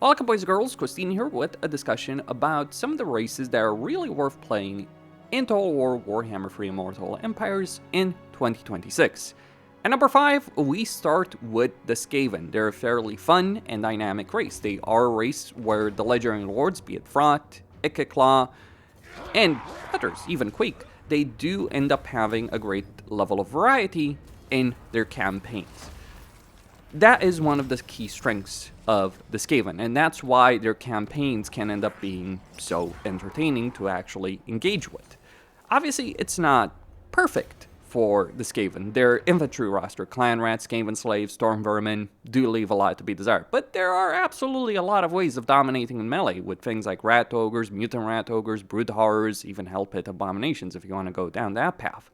Welcome boys and girls, Christine here with a discussion about some of the races that are really worth playing in Total War Warhammer 3 Immortal Empires in 2026. At number 5, we start with the Skaven. They're a fairly fun and dynamic race. They are a race where the legendary lords, be it Vlad, Ikeclaw, and others, even Quake, they do end up having a great level of variety in their campaigns. That is one of the key strengths of the Skaven, and that's why their campaigns can end up being so entertaining to actually engage with. Obviously, it's not perfect for the Skaven. Their infantry roster, clan rats, Skaven slaves, storm vermin, do leave a lot to be desired, but there are absolutely a lot of ways of dominating in melee with things like rat ogres, mutant rat ogres, brood horrors, even hell pit abominations if you want to go down that path.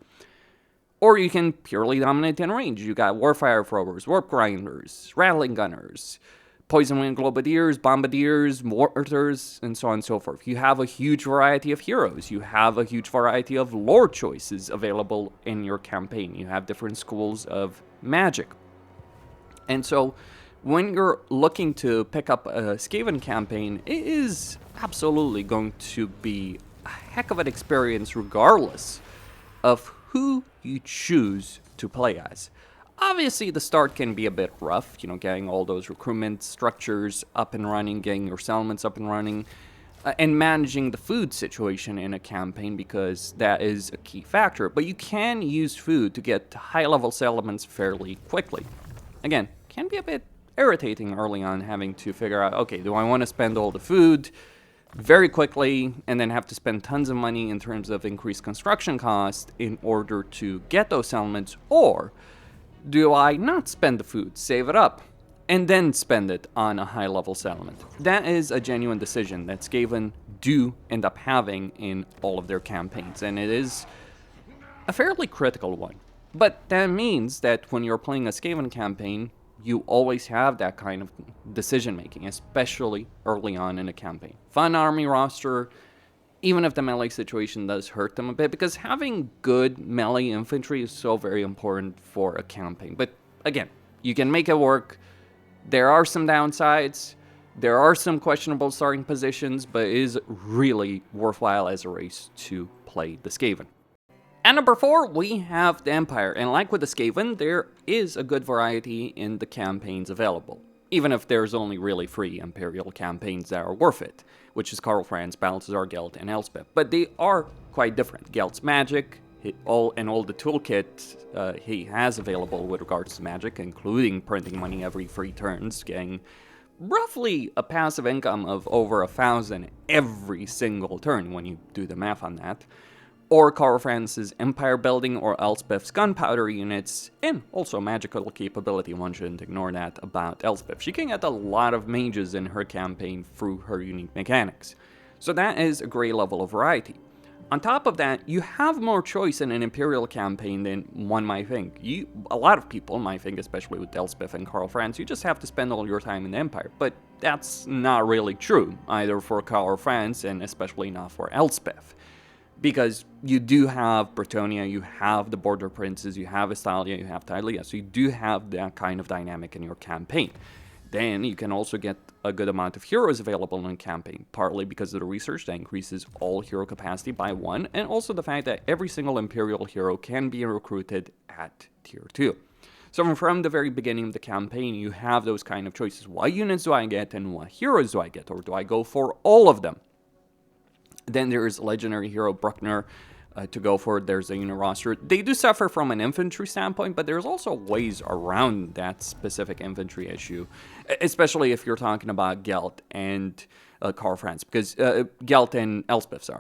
Or you can purely dominate in range. You got warfire throwers, warp grinders, rattling gunners, poison wind globadiers, bombardiers, mortars, and so on and so forth. You have a huge variety of heroes. You have a huge variety of lore choices available in your campaign. You have different schools of magic. And so when you're looking to pick up a Skaven campaign, it is absolutely going to be a heck of an experience regardless of who you choose to play as. Obviously, the start can be a bit rough, getting all those recruitment structures up and running, getting your settlements up and running, and managing the food situation in a campaign, because that is a key factor. But you can use food to get high-level settlements fairly quickly. Again, can be a bit irritating early on having to figure out, okay, do I want to spend all the food very quickly and then have to spend tons of money in terms of increased construction cost in order to get those settlements, or do I not spend the food, save it up, and then spend it on a high-level settlement? That is a genuine decision that Skaven do end up having in all of their campaigns, and it is a fairly critical one. But that means that when you're playing a Skaven campaign, you always have that kind of decision-making, especially early on in a campaign. Fun army roster, even if the melee situation does hurt them a bit, because having good melee infantry is so very important for a campaign. But again, you can make it work. There are some downsides. There are some questionable starting positions, but it is really worthwhile as a race to play the Skaven. At number 4, we have the Empire, and like with the Skaven, there is a good variety in the campaigns available, even if there's only really 3 Imperial campaigns that are worth it, which is Karl Franz, Balthazar, Gelt, and Elspeth. But they are quite different. Gelt's magic, all the toolkit he has available with regards to magic, including printing money every 3 turns, getting roughly a passive income of over 1,000 every single turn when you do the math on that. Or Karl Franz's empire building, or Elspeth's gunpowder units, and also magical capability. One shouldn't ignore that about Elspeth. She can get a lot of mages in her campaign through her unique mechanics. So that is a great level of variety. On top of that, you have more choice in an Imperial campaign than one might think. A lot of people might think, especially with Elspeth and Karl Franz, you just have to spend all your time in the Empire. But that's not really true, either for Karl Franz and especially not for Elspeth. Because you do have Bretonnia, you have the Border Princes, you have Estalia, you have Tylea, so you do have that kind of dynamic in your campaign. Then you can also get a good amount of heroes available in a campaign, partly because of the research that increases all hero capacity by 1, and also the fact that every single Imperial hero can be recruited at Tier 2. So from the very beginning of the campaign, you have those kind of choices. What units do I get and what heroes do I get, or do I go for all of them? Then there's legendary hero Bruckner to go for. There's a unit roster. They do suffer from an infantry standpoint, but there's also ways around that specific infantry issue, especially if you're talking about Gelt and Karl Franz, because Gelt and Elspeth,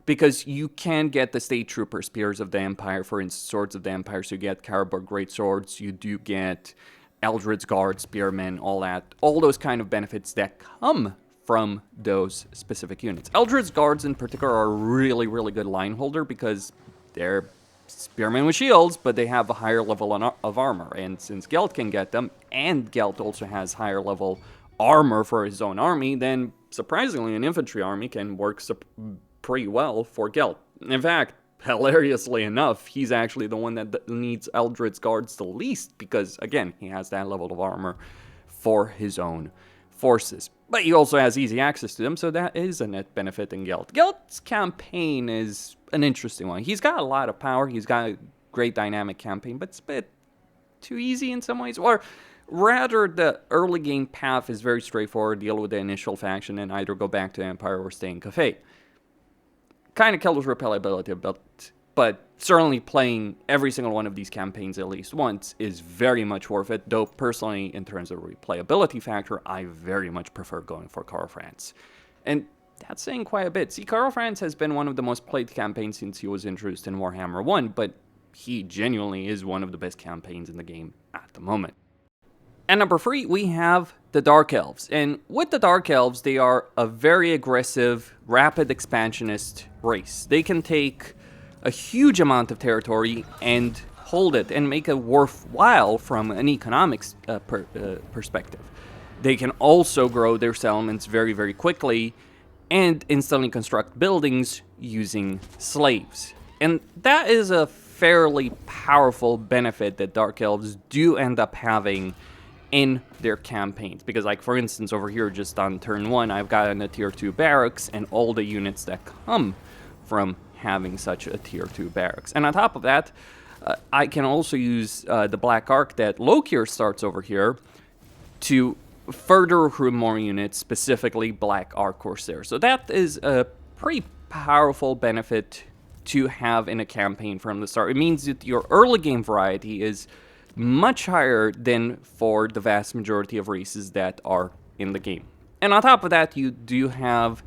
because you can get the State Trooper Spears of the Empire, for instance, Swords of the Empire, so you get Karabor Great Swords, you do get Eldred's Guard, Spearmen, all that, all those kind of benefits that come from those specific units. Eldred's Guards in particular are a really, really good line holder because they're spearmen with shields, but they have a higher level of armor. And since Gelt can get them, and Gelt also has higher level armor for his own army, then surprisingly an infantry army can work pretty well for Gelt. In fact, hilariously enough, he's actually the one that needs Eldred's Guards the least because, again, he has that level of armor for his own forces. but he also has easy access to them, so that is a net benefit in Gelt. Gelt's campaign is an interesting one. He's got a lot of power, he's got a great dynamic campaign, but it's a bit too easy in some ways. Or rather, the early game path is very straightforward. Deal with the initial faction and either go back to Empire or stay in Cafe. Kind of kills replayability a bit, but certainly playing every single one of these campaigns at least once is very much worth it, though personally, in terms of replayability factor, I very much prefer going for Karl Franz. And that's saying quite a bit. See, Karl Franz has been one of the most played campaigns since he was introduced in Warhammer 1, but he genuinely is one of the best campaigns in the game at the moment. At number 3, we have the Dark Elves. And with the Dark Elves, they are a very aggressive, rapid expansionist race. They can take a huge amount of territory and hold it and make it worthwhile from an economics perspective. They can also grow their settlements very, very quickly and instantly construct buildings using slaves. And that is a fairly powerful benefit that Dark Elves do end up having in their campaigns. Because, like, for instance, over here, just on turn 1, I've gotten a tier 2 barracks and all the units that come from having such a tier 2 barracks. And on top of that, I can also use the Black Arc that Lokier starts over here to further recruit more units, specifically Black Arc Corsair. So that is a pretty powerful benefit to have in a campaign from the start. It means that your early game variety is much higher than for the vast majority of races that are in the game. And on top of that, you do have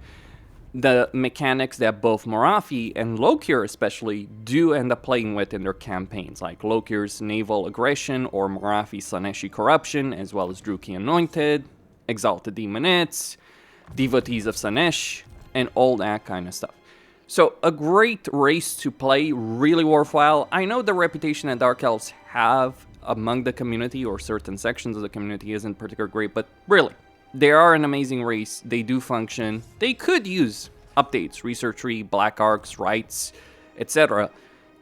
the mechanics that both Morathi and Lokier especially do end up playing with in their campaigns, like Lokier's Naval Aggression or Morathi's Slaneshi Corruption, as well as Druki Anointed, Exalted Demonettes, Devotees of Slanesh, and all that kind of stuff. So a great race to play, really worthwhile. I know the reputation that Dark Elves have among the community or certain sections of the community isn't particularly great, but really, they are an amazing race. They do function. They could use updates, Research Tree, Black Arcs, Rights, etc.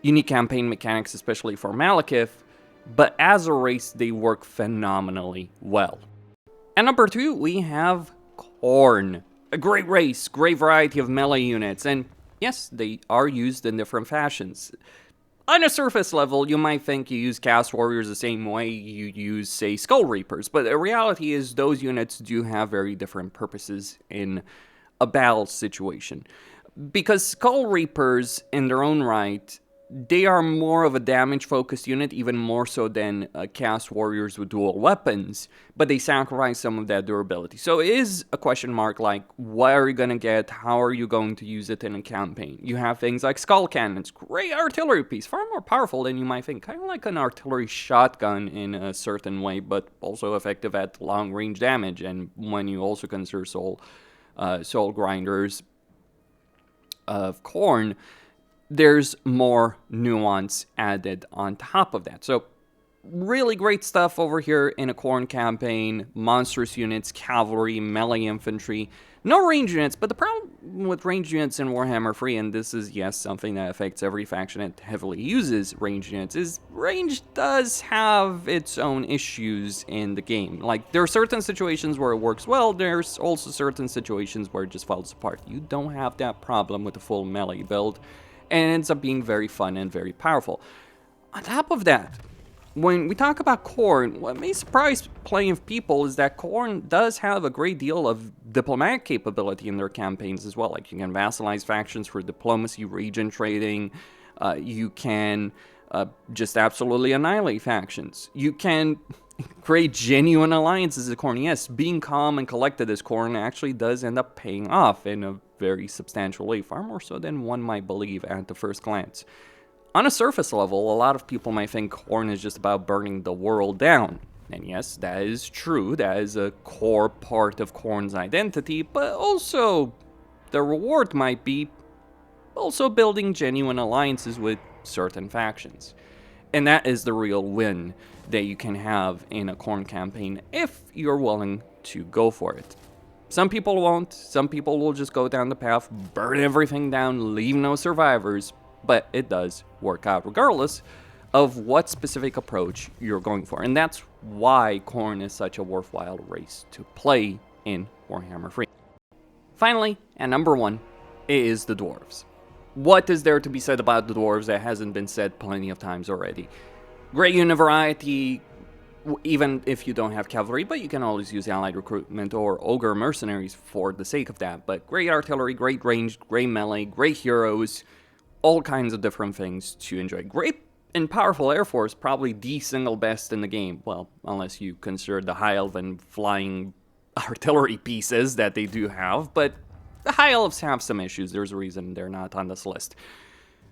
Unique campaign mechanics, especially for Malekith, but as a race, they work phenomenally well. At number 2, we have Khorne. A great race, great variety of melee units, and yes, they are used in different fashions. On a surface level, you might think you use Cast Warriors the same way you use, say, Skull Reapers, but the reality is those units do have very different purposes in a battle situation. Because Skull Reapers, in their own right, they are more of a damage-focused unit, even more so than Cast Warriors with dual weapons, but they sacrifice some of that durability. So it is a question mark, like, what are you going to get? How are you going to use it in a campaign? You have things like Skull Cannons, great artillery piece, far more powerful than you might think, kind of like an artillery shotgun in a certain way, but also effective at long-range damage, and when you also consider Soul Grinders of Khorne, there's more nuance added on top of that. So really great stuff over here in a Khorne campaign. Monstrous units, cavalry, melee infantry. No range units, but the problem with range units in Warhammer 3, and this is, yes, something that affects every faction that heavily uses range units, is range does have its own issues in the game. Like, there are certain situations where it works well, there's also certain situations where it just falls apart. You don't have that problem with the full melee build, and it ends up being very fun and very powerful. On top of that, when we talk about Khorne, what may surprise plenty of people is that Khorne does have a great deal of diplomatic capability in their campaigns as well. Like, you can vassalize factions for diplomacy, region trading, you can just absolutely annihilate factions. You can create genuine alliances as Khorne. Yes, being calm and collected as Khorne actually does end up paying off in a very substantial way, far more so than one might believe at the first glance. On a surface level, a lot of people might think Khorne is just about burning the world down. And yes, that is true, that is a core part of Khorne's identity, but also the reward might be also building genuine alliances with certain factions. And that is the real win that you can have in a Khorne campaign if you're willing to go for it. Some people won't, some people will just go down the path, burn everything down, leave no survivors, but it does work out regardless of what specific approach you're going for. And that's why Khorne is such a worthwhile race to play in Warhammer 3. Finally, at number 1, is the Dwarves. What is there to be said about the Dwarves that hasn't been said plenty of times already? Great unit variety, even if you don't have cavalry, but you can always use allied recruitment or ogre mercenaries for the sake of that. But great artillery, great range, great melee, great heroes, all kinds of different things to enjoy. Great and powerful air force, probably the single best in the game. Well, unless you consider the high elven flying artillery pieces that they do have, but the high elves have some issues. There's a reason they're not on this list.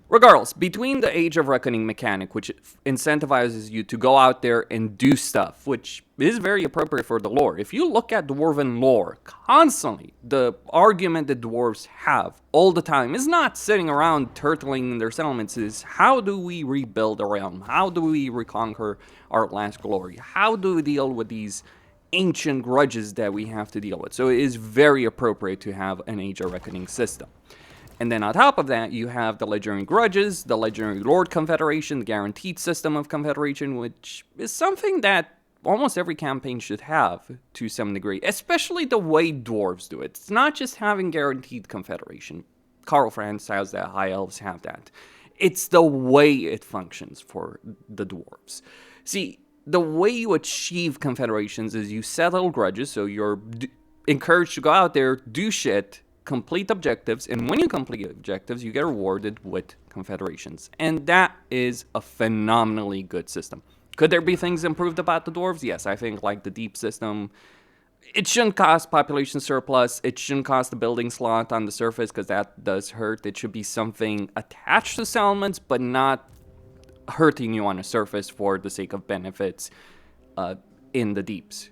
Regardless, between the Age of Reckoning mechanic, which incentivizes you to go out there and do stuff, which is very appropriate for the lore. If you look at Dwarven lore, constantly, the argument that Dwarves have all the time is not sitting around turtling in their settlements, is how do we rebuild a realm? How do we reconquer our last glory? How do we deal with these ancient grudges that we have to deal with? So it is very appropriate to have an Age of Reckoning system. And then on top of that, you have the Legendary Grudges, the Legendary Lord Confederation, the Guaranteed System of Confederation, which is something that almost every campaign should have to some degree, especially the way Dwarves do it. It's not just having Guaranteed Confederation. Karl Franz has that, High Elves have that. It's the way it functions for the Dwarves. See, the way you achieve confederations is you settle grudges, so you're encouraged to go out there, do shit, complete objectives, and when you complete objectives, you get rewarded with confederations. And that is a phenomenally good system. Could there be things improved about the Dwarves? Yes, I think like the deep system, it shouldn't cost population surplus, it shouldn't cost the building slot on the surface, because that does hurt. It should be something attached to settlements, but not hurting you on the surface for the sake of benefits in the deeps.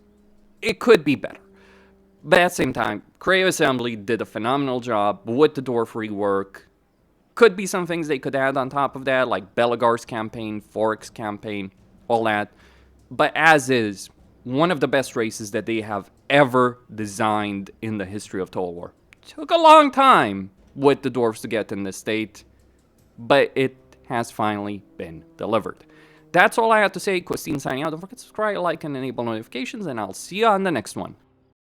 It could be better. But at the same time, Creative Assembly did a phenomenal job with the dwarf rework. Could be some things they could add on top of that, like Belegar's campaign, Forik's campaign, all that. But as is, one of the best races that they have ever designed in the history of Total War. Took a long time with the dwarves to get in this state, but it has finally been delivered. That's all I have to say. Christine signing out. Don't forget to subscribe, like, and enable notifications, and I'll see you on the next one.